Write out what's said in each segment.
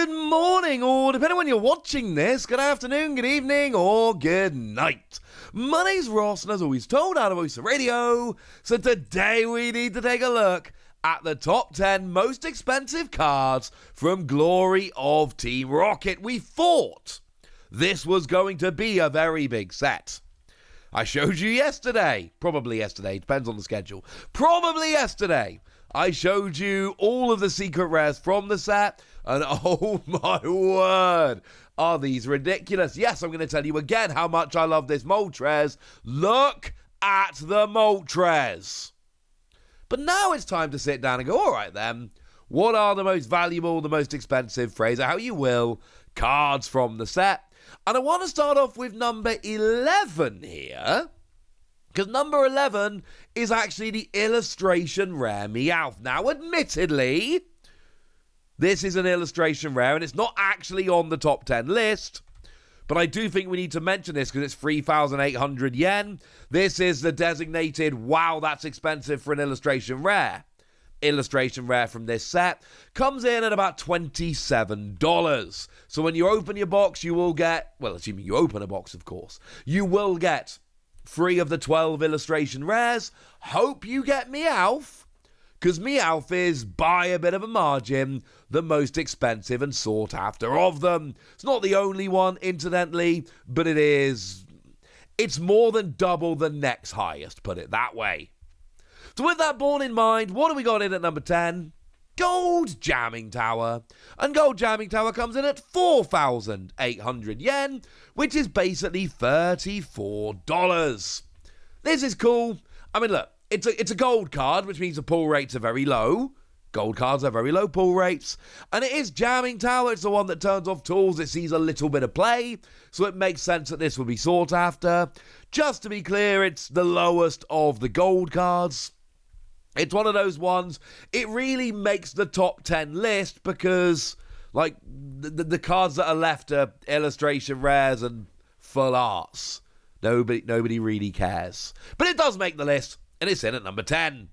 Good morning, or depending on when you're watching this, good afternoon, good evening, or good night. My name's Ross, and as always told out of Voice of Radio, so today we need to take a look at the top 10 most expensive cards from Glory of Team Rocket. We thought this was going to be a very big set. I showed you yesterday, probably yesterday, depends on the schedule, probably yesterday, I showed you all of the secret rares from the set, and oh my word, are these ridiculous. Yes, I'm going to tell you again how much I love this Moltres. Look at the Moltres. But now it's time to sit down and go, all right then, what are the most valuable, the most expensive, phrase it how you will, cards from the set? And I want to start off with number 11 here, because number 11 is actually the illustration rare Meowth. Now, admittedly, this is an illustration rare, and it's not actually on the top 10 list, but I do think we need to mention this because it's 3,800 yen. This is the designated, wow, that's expensive for an illustration rare. Illustration rare from this set comes in at about $27. So when you open your box, you will get, well, assuming you open a box, of course, you will get 3 of the 12 illustration rares. Hope you get Meowth, because Meowth is, by a bit of a margin, the most expensive and sought after of them. It's not the only one, incidentally, but it's more than double the next highest, put it that way. So with that borne in mind, what do we got in at number 10? Gold Jamming Tower. And Gold Jamming Tower comes in at 4,800 yen, which is basically $34. This is cool. I mean, look, it's a gold card, which means the pull rates are very low. Gold cards are very low pull rates. And it is Jamming Tower. It's the one that turns off tools. It sees a little bit of play. So it makes sense that this will be sought after. Just to be clear, it's the lowest of the gold cards. It's one of those ones, it really makes the top 10 list because, like, the cards that are left are illustration rares and full arts. Nobody really cares. But it does make the list, and it's in at number 10.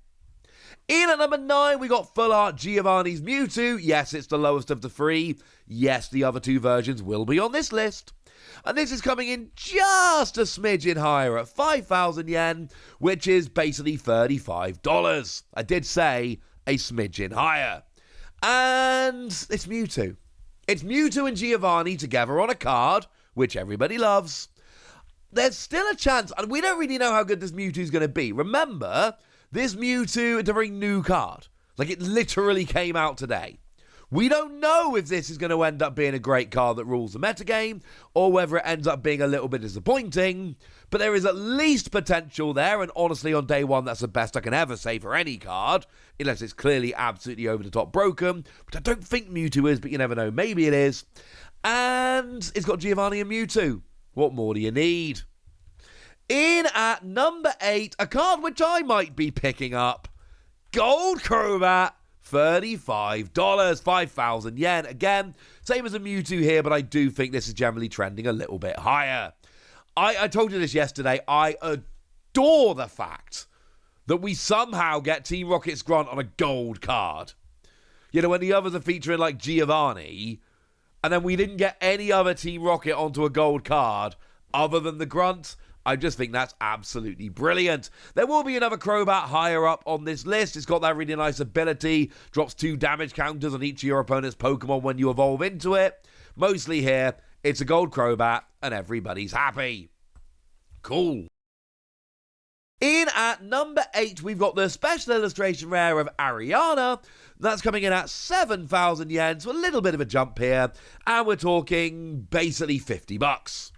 In at number 9, we got full art Giovanni's Mewtwo. Yes, it's the lowest of the 3. Yes, the other 2 versions will be on this list. And this is coming in just a smidgen higher at 5,000 yen, which is basically $35. I did say a smidgen higher. And it's Mewtwo. It's Mewtwo and Giovanni together on a card, which everybody loves. There's still a chance, and we don't really know how good this Mewtwo is going to be. Remember, this Mewtwo is a very new card. Like, it literally came out today. We don't know if this is going to end up being a great card that rules the metagame, or whether it ends up being a little bit disappointing, but there is at least potential there, and honestly, on day one, that's the best I can ever say for any card, unless it's clearly absolutely over-the-top broken, which I don't think Mewtwo is, but you never know, maybe it is. And it's got Giovanni and Mewtwo. What more do you need? In at number 8, a card which I might be picking up, Gold Crobat. $35, 5,000 yen. Again, same as a Mewtwo here, but I do think this is generally trending a little bit higher. I told you this yesterday. I adore the fact that we somehow get Team Rocket's Grunt on a gold card. You know, when the others are featuring like Giovanni, and then we didn't get any other Team Rocket onto a gold card other than the Grunt. I just think that's absolutely brilliant. There will be another Crobat higher up on this list. It's got that really nice ability. Drops 2 damage counters on each of your opponent's Pokemon when you evolve into it. Mostly here, it's a gold Crobat, and everybody's happy. Cool. In at number 8, we've got the special illustration rare of Ariana. That's coming in at 7,000 yen, so a little bit of a jump here. And we're talking basically $50.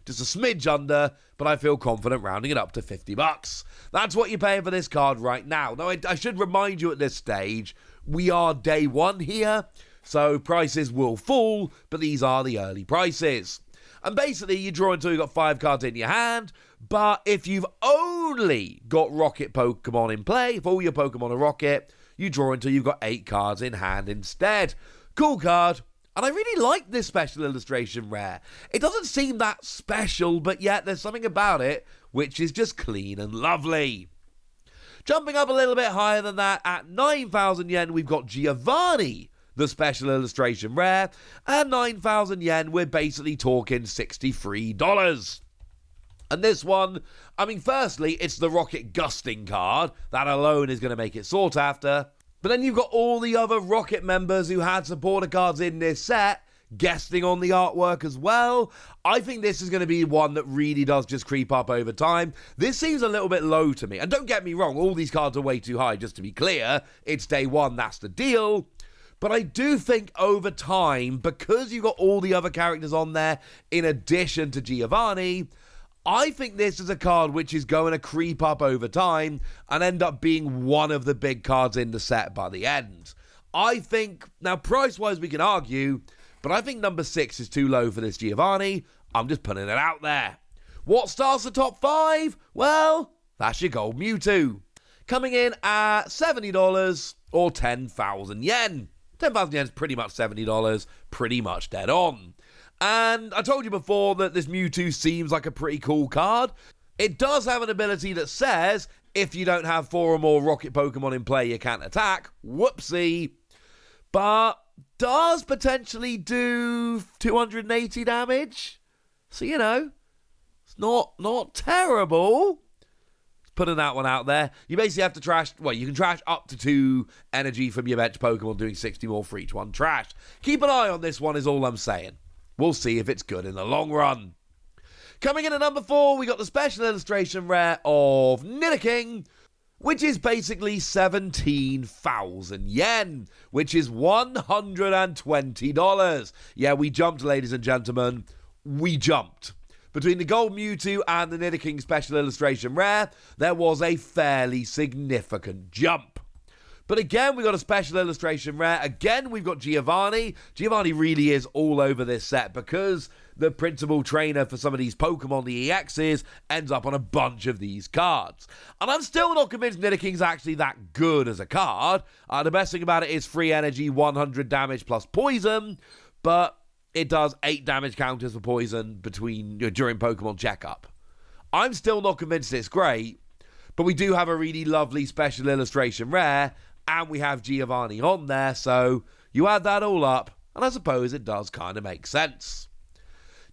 Just a smidge under, but I feel confident rounding it up to $50. That's what you're paying for this card right now. Now, I should remind you at this stage, we are day 1 here, so prices will fall, but these are the early prices. And basically, you draw until you've got 5 cards in your hand, but if you've only got Rocket Pokemon in play, if all your Pokemon are Rocket, you draw until you've got 8 cards in hand instead. Cool card. And I really like this special illustration rare. It doesn't seem that special, but yet there's something about it which is just clean and lovely. Jumping up a little bit higher than that, at 9,000 yen, we've got Giovanni, the special illustration rare, and 9,000 yen, we're basically talking $63. And this one, I mean, firstly, it's the Rocket Gusting card. That alone is going to make it sought after. But then you've got all the other Rocket members who had supporter cards in this set guesting on the artwork as well. I think this is going to be one that really does just creep up over time. This seems a little bit low to me. And don't get me wrong, all these cards are way too high, just to be clear. It's day one, that's the deal. But I do think over time, because you've got all the other characters on there, in addition to Giovanni, I think this is a card which is going to creep up over time and end up being one of the big cards in the set by the end. I think, now price-wise we can argue, but I think number 6 is too low for this Giovanni. I'm just putting it out there. What starts the top 5? Well, that's your gold Mewtwo. Coming in at $70 or 10,000 yen. 10,000 yen is pretty much $70, pretty much dead on. And I told you before that this Mewtwo seems like a pretty cool card. It does have an ability that says, if you don't have 4 or more Rocket Pokemon in play, you can't attack. Whoopsie. But does potentially do 280 damage. So, you know, it's not terrible. Putting that one out there. You basically have to trash, well, you can trash up to 2 energy from your bench Pokemon, doing 60 more for each one trash. Keep an eye on this one is all I'm saying. We'll see if it's good in the long run. Coming in at number 4, we got the special illustration rare of Nidoking, which is basically 17,000 yen, which is $120. Yeah, we jumped, ladies and gentlemen. We jumped. Between the Gold Mewtwo and the Nidoking special illustration rare, there was a fairly significant jump. But again, we got a special illustration rare. Again, we've got Giovanni. Giovanni really is all over this set because the principal trainer for some of these Pokemon, the EXs, ends up on a bunch of these cards. And I'm still not convinced Nidoking's actually that good as a card. The best thing about it is free energy, 100 damage plus poison, but it does 8 damage counters for poison during Pokemon checkup. I'm still not convinced it's great, but we do have a really lovely special illustration rare, and we have Giovanni on there, so you add that all up, and I suppose it does kind of make sense.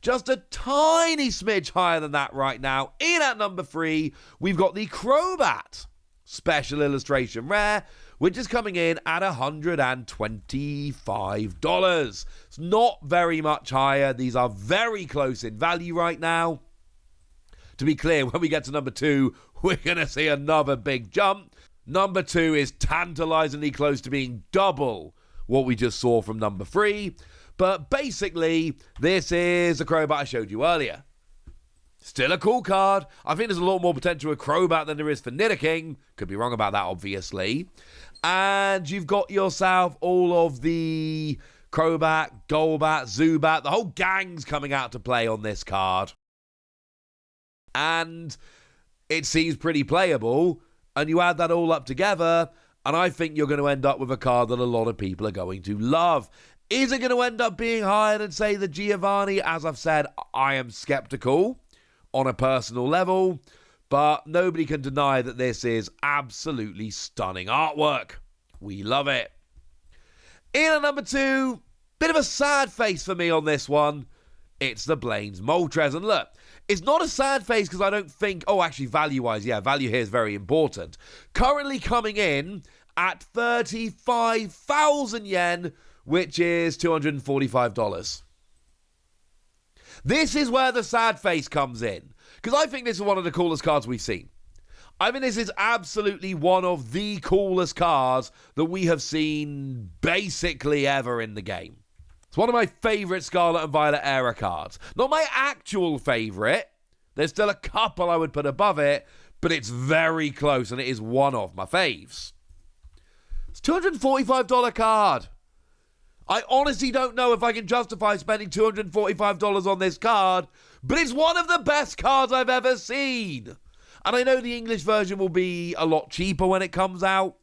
Just a tiny smidge higher than that right now. In at number 3, we've got the Crobat special illustration rare, which is coming in at $125. It's not very much higher. These are very close in value right now. To be clear, when we get to number 2, we're going to see another big jump. Number 2 is tantalizingly close to being double what we just saw from number 3. But basically, this is the Crobat I showed you earlier. Still a cool card. I think there's a lot more potential with Crobat than there is for Nidoking. Could be wrong about that, obviously. And you've got yourself all of the Crobat, Golbat, Zubat. The whole gang's coming out to play on this card. And it seems pretty playable. And you add that all up together, and I think you're going to end up with a card that a lot of people are going to love. Is it going to end up being higher than, say, the Giovanni? As I've said, I am skeptical on a personal level, but nobody can deny that this is absolutely stunning artwork. We love it. In at number 2, bit of a sad face for me on this one. It's the Blaine's Moltres. And look, it's not a sad face because I don't think... Oh, actually, value-wise, yeah, value here is very important. Currently coming in at 35,000 yen, which is $245. This is where the sad face comes in, because I think this is one of the coolest cards we've seen. I mean, this is absolutely one of the coolest cards that we have seen basically ever in the game. It's one of my favourite Scarlet and Violet era cards. Not my actual favourite. There's still a couple I would put above it, but it's very close, and it is one of my faves. It's a $245 card. I honestly don't know if I can justify spending $245 on this card, but it's one of the best cards I've ever seen. And I know the English version will be a lot cheaper when it comes out.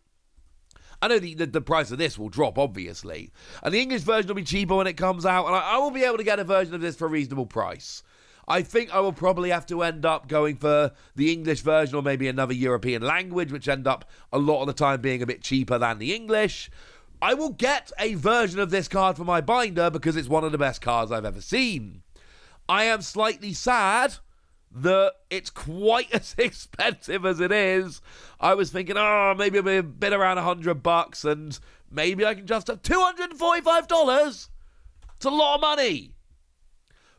I know the price of this will drop, obviously. And the English version will be cheaper when it comes out, and I will be able to get a version of this for a reasonable price. I think I will probably have to end up going for the English version or maybe another European language, which end up a lot of the time being a bit cheaper than the English. I will get a version of this card for my binder because it's one of the best cards I've ever seen. I am slightly sad that it's quite as expensive as it is. I was thinking, maybe it'll be a bit around $100 and maybe I can just have $245. It's a lot of money.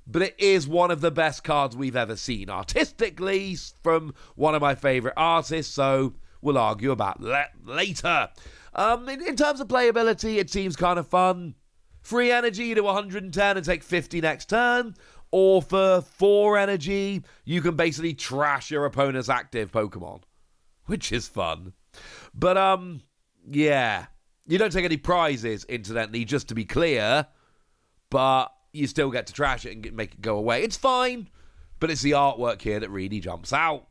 But it is one of the best cards we've ever seen artistically from one of my favourite artists, so we'll argue about that later. In terms of playability, it seems kind of fun. Free energy, you do 110 and take 50 next turn. Or for 4 energy, you can basically trash your opponent's active Pokemon, which is fun. But, yeah. You don't take any prizes, incidentally, just to be clear. But you still get to trash it and make it go away. It's fine, but it's the artwork here that really jumps out.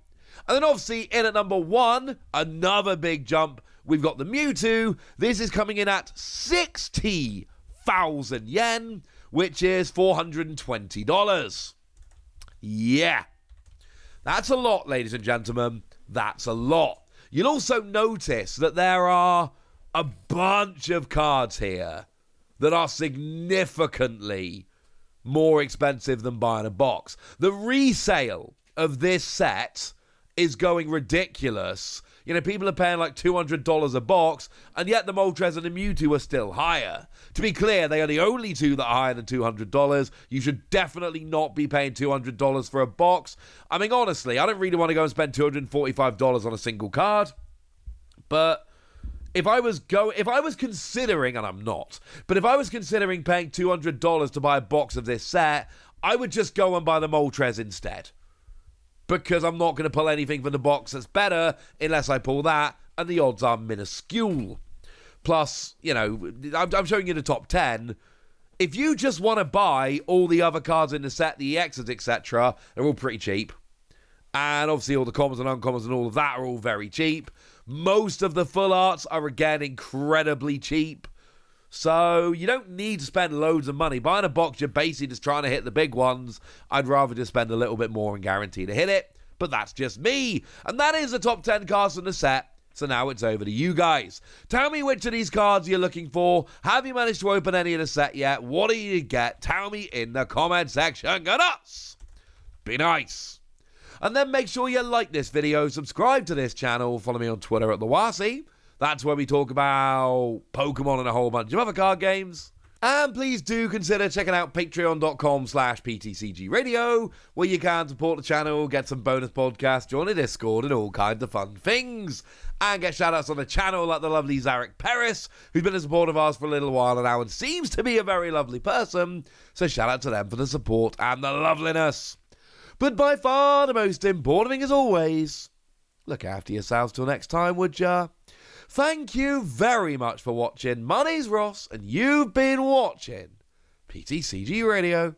And then obviously, in at number 1, another big jump, we've got the Mewtwo. This is coming in at 60,000 yen, which is $420. Yeah. That's a lot, ladies and gentlemen. That's a lot. You'll also notice that there are a bunch of cards here that are significantly more expensive than buying a box. The resale of this set is going ridiculous. You know, people are paying like $200 a box, and yet the Moltres and the Mewtwo are still higher. To be clear, they are the only two that are higher than $200. You should definitely not be paying $200 for a box. I mean, honestly, I don't really want to go and spend $245 on a single card, but if I was considering, and I'm not, but if I was considering paying $200 to buy a box of this set, I would just go and buy the Moltres instead. Because I'm not going to pull anything from the box that's better unless I pull that, and the odds are minuscule. Plus, you know, I'm showing you the top 10. If you just want to buy all the other cards in the set, the EXs, etc., they're all pretty cheap. And obviously all the commons and uncommons and all of that are all very cheap. Most of the full arts are, again, incredibly cheap. So you don't need to spend loads of money. Buying a box, you're basically just trying to hit the big ones. I'd rather just spend a little bit more and guarantee to hit it. But that's just me. And that is the top 10 cards in the set. So now it's over to you guys. Tell me which of these cards you're looking for. Have you managed to open any of the set yet? What do you get? Tell me in the comment section. Go nuts! Be nice. And then make sure you like this video, subscribe to this channel, follow me on Twitter at TheWasi. That's where we talk about Pokemon and a whole bunch of other card games. And please do consider checking out patreon.com/PTCG Radio, where you can support the channel, get some bonus podcasts, join a Discord, and all kinds of fun things. And get shout-outs on the channel like the lovely Zarek Paris, who's been a supporter of ours for a little while now and seems to be a very lovely person. So shout out to them for the support and the loveliness. But by far the most important thing, as always, look after yourselves till next time, would ya? Thank you very much for watching. My name's Ross, and you've been watching PTCG Radio.